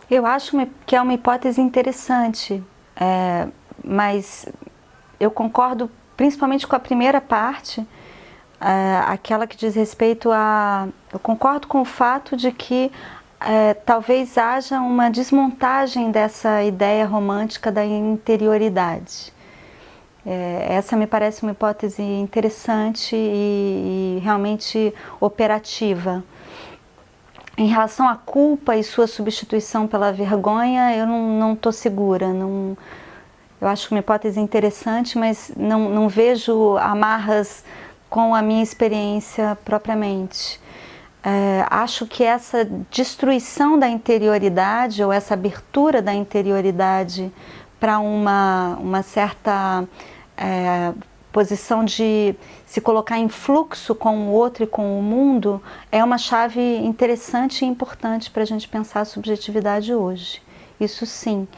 Eu acho que é uma hipótese interessante, mas eu concordo principalmente com a primeira parte, aquela que diz respeito a... Eu concordo com o fato de que talvez haja uma desmontagem dessa ideia romântica da interioridade. Essa me parece uma hipótese interessante e realmente operativa. Em relação à culpa e sua substituição pela vergonha, eu não estou segura. Eu acho uma hipótese interessante, mas não vejo amarras com a minha experiência propriamente. Acho que essa destruição da interioridade, ou essa abertura da interioridade para uma certa posição de se colocar em fluxo com o outro e com o mundo, é uma chave interessante e importante para a gente pensar a subjetividade hoje. Isso sim.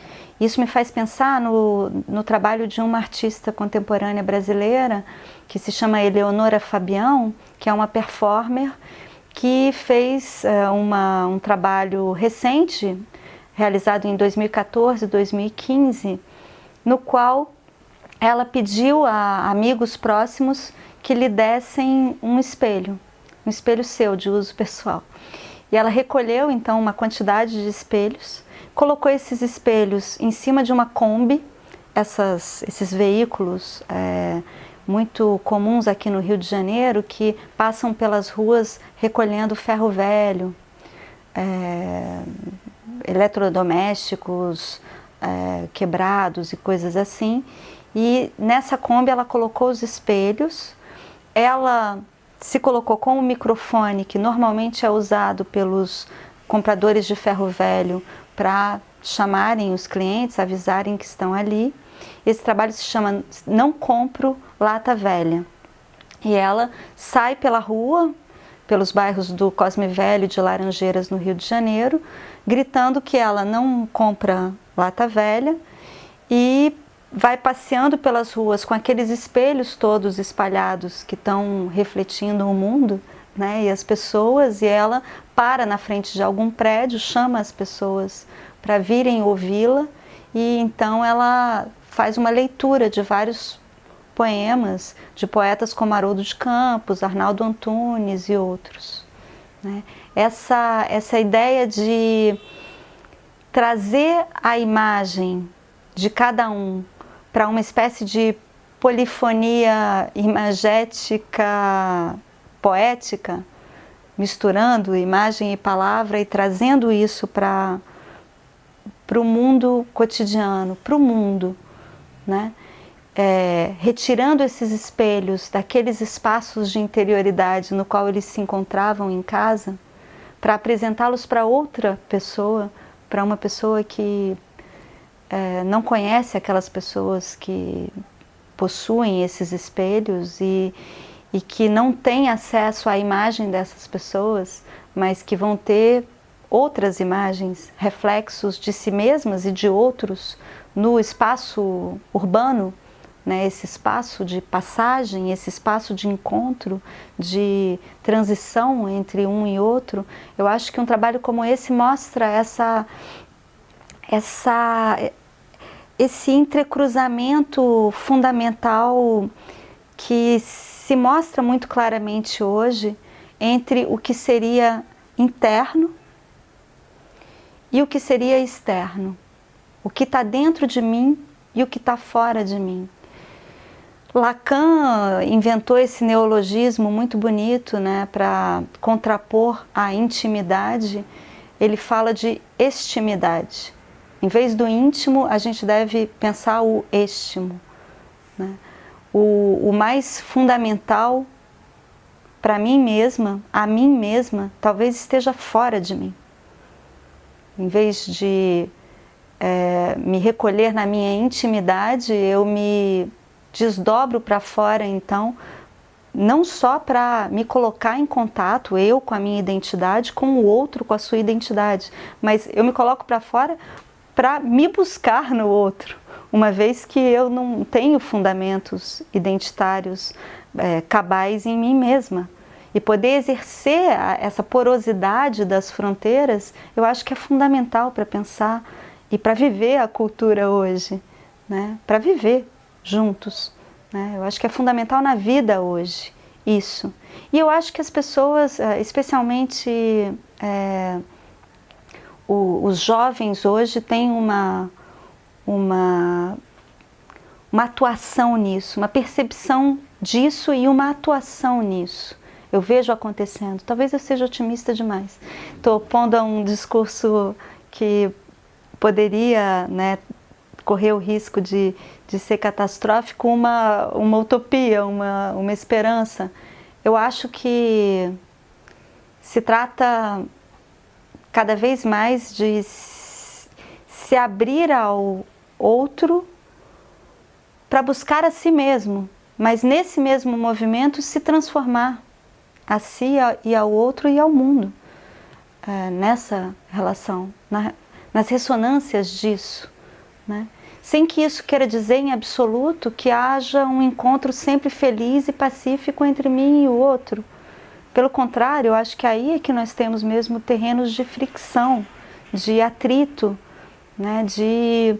Isso me faz pensar no trabalho de uma artista contemporânea brasileira que se chama Eleonora Fabião, que é uma performer que fez um trabalho recente, realizado em 2014 e 2015, no qual ela pediu a amigos próximos que lhe dessem um espelho seu de uso pessoal. E ela recolheu então uma quantidade de espelhos, colocou esses espelhos em cima de uma Kombi, esses veículos muito comuns aqui no Rio de Janeiro, que passam pelas ruas recolhendo ferro velho, eletrodomésticos quebrados e coisas assim. E nessa Kombi ela colocou os espelhos, ela se colocou com o microfone que normalmente é usado pelos compradores de ferro velho para chamarem os clientes, avisarem que estão ali. Esse trabalho se chama Não Compro Lata Velha. E ela sai pela rua, pelos bairros do Cosme Velho e de Laranjeiras, no Rio de Janeiro, gritando que ela não compra lata velha e vai passeando pelas ruas com aqueles espelhos todos espalhados que estão refletindo o mundo, né, e as pessoas, e ela para na frente de algum prédio, chama as pessoas para virem ouvi-la, e então ela faz uma leitura de vários poemas de poetas como Haroldo de Campos, Arnaldo Antunes e outros, né? Essa ideia de trazer a imagem de cada um para uma espécie de polifonia imagética, poética, misturando imagem e palavra e trazendo isso para o mundo cotidiano, para o mundo, né? Retirando esses espelhos daqueles espaços de interioridade no qual eles se encontravam em casa, para apresentá-los para outra pessoa, para uma pessoa que não conhece aquelas pessoas que possuem esses espelhos e que não tem acesso à imagem dessas pessoas, mas que vão ter outras imagens, reflexos de si mesmas e de outros no espaço urbano, né? Esse espaço de passagem, esse espaço de encontro, de transição entre um e outro. Eu acho que um trabalho como esse mostra esse entrecruzamento fundamental que se mostra muito claramente hoje entre o que seria interno e o que seria externo, o que está dentro de mim e o que está fora de mim. Lacan inventou esse neologismo muito bonito, né, para contrapor a intimidade. Ele fala de extimidade. Em vez do íntimo, a gente deve pensar o extimo, né? O mais fundamental para mim mesma, a mim mesma, talvez esteja fora de mim. Em vez de me recolher na minha intimidade, eu me desdobro para fora, então, não só para me colocar em contato, eu com a minha identidade, com o outro com a sua identidade, mas eu me coloco para fora para me buscar no outro, uma vez que eu não tenho fundamentos identitários cabais em mim mesma. e poder exercer essa porosidade das fronteiras, eu acho que é fundamental para pensar e para viver a cultura hoje, né? Para viver juntos, né? Eu acho que é fundamental na vida hoje, isso. E eu acho que as pessoas, especialmente os jovens hoje, têm uma atuação nisso, uma percepção disso e uma atuação nisso. Eu vejo acontecendo. Talvez eu seja otimista demais. Estou pondo a um discurso que poderia, né, correr o risco de ser catastrófico, uma utopia, uma esperança. Eu acho que se trata cada vez mais de se abrir ao outro para buscar a si mesmo, mas nesse mesmo movimento se transformar a si e ao outro e ao mundo, nessa relação, nas ressonâncias disso, né? Sem que isso queira dizer em absoluto que haja um encontro sempre feliz e pacífico entre mim e o outro. Pelo contrário, eu acho que aí é que nós temos mesmo terrenos de fricção, de atrito, né? De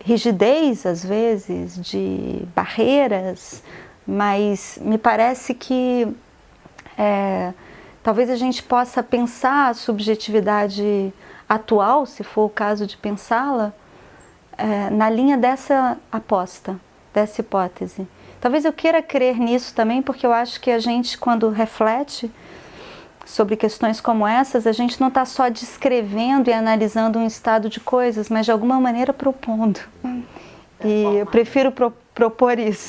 rigidez às vezes, de barreiras, mas me parece que talvez a gente possa pensar a subjetividade atual, se for o caso de pensá-la, na linha dessa aposta, dessa hipótese. Talvez eu queira crer nisso também, porque eu acho que a gente, quando reflete sobre questões como essas, a gente não está só descrevendo e analisando um estado de coisas, mas de alguma maneira propondo. E eu prefiro propor isso.